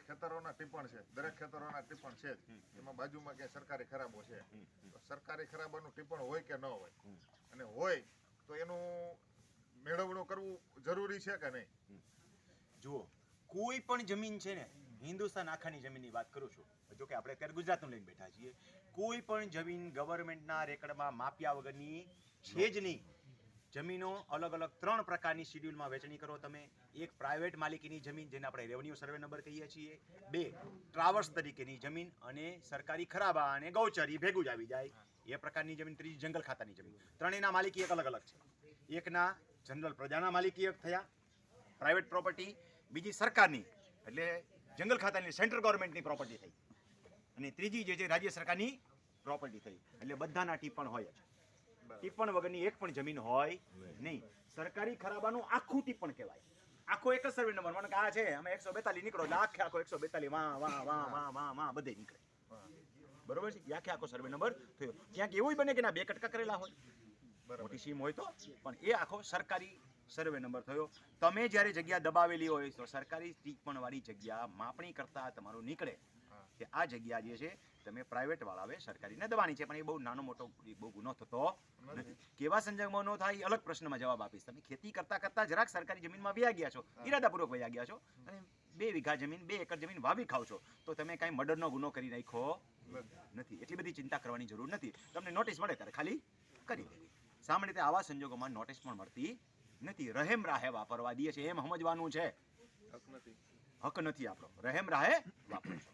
ખેતરોના ટીપણ છે, દરેક ખેતરોના ટીપણ છે જ. એમાં બાજુમાં ક્યાંય સરકારી ખરાબો છે, તો સરકારી ખરાબાનું ટીપણ હોય કે ન હોય, અને હોય તો એનું મેળવણું કરવું જરૂરી છે કે નહીં? જુઓ, કોઈ પણ જમીન છે ને, હિન્દુસ્તાન આખાની જમીનની વાત કરું છું, જો કે આપણે અત્યારે ગુજરાતનું લઈને બેઠા છીએ, કોઈ પણ જમીન ગવર્મેન્ટના રેકર્ડમાં માપ્યા વગરની છે જ નહીં. જમીનો અલગ અલગ 3 પ્રકારની શિડ્યુલમાં વહેંચણી કરો તમે. એક પ્રાઇવેટ માલિકીની જમીન, જેને આપણે રેવન્યુ સર્વે નંબર કહીએ છીએ. 2 ટ્રાવર્સ તરીકેની જમીન, અને સરકારી ખરાબા અને ગૌચરી ભેગું જ આવી જાય એ પ્રકારની જમીન. 3 જંગલ ખાતાની જમીન. ત્રણેયના માલિકી એક અલગ અલગ છે. એકના જનરલ પ્રજાના માલિકી એક થયા, પ્રાઇવેટ પ્રોપર્ટી. બીજી સરકારની, એટલે જંગલ ખાતાની સેન્ટ્રલ ગવર્મેન્ટની પ્રોપર્ટી થઈ. અને ત્રીજી જે છે રાજ્ય સરકારની પ્રોપર્ટી થઈ. એટલે બધાના ટીપણ હોય જ. ટીપણ વગરની એક પણ જમીન હોય નહીં. સરકારી ખરાબાનું આખું ટીપણ કહેવાય. આખો એક જ સર્વે નંબર. મને આ છે, અમે 142 નીકળો એટલે આખે આખો 142 વાં બધે નીકળે. બરોબર છે? આખે આખો સર્વે નંબર થયો. ક્યાંક એવું બને કે ના 2 કટકા કરેલા હોય, મોટી સીમ હોય તો, પણ એ આખો સરકારી સર્વે નંબર થયો. તમે જ્યારે જગ્યા દબાવેલી હોય તો સરકારી ટીપણ વાળી જગ્યા માપણી કરતા તમારું નીકળે કે આ જગ્યા જે છે તમે પ્રાઇવેટ વાળાએ સરકારીને દબાણી છે, પણ એ બહુ નાનો મોટો બહુ ગુનો થતો નથી. કેવા સંજોગોમાં ન થાય, અલગ પ્રશ્નમાં જવાબ આપીશ. તમે ખેતી કરતા કરતા જરાક સરકારી જમીનમાં વ્યા ગયા છો, ઈરાદાપૂર્વક વ્યા ગયા છો, અને 2 વીઘા જમીન, 2 એકર જમીન વાવી ખાવ છો, તો તમે કાંઈ મર્ડરનો ગુનો કરી નાખ્યો નથી. એટલી બધી ચિંતા કરવાની જરૂર નથી. તમને નોટિસ મળે ત્યારે ખાલી કરી દેવી. સામાન્ય રીતે આવા સંજોગોમાં નોટિસ પણ મળતી નથી. રહેમ રાહે વાપરવા દઈએ છે, એમ સમજવાનું છે. હક નથી આપણો, રહેમ રાહે વાપરો છો.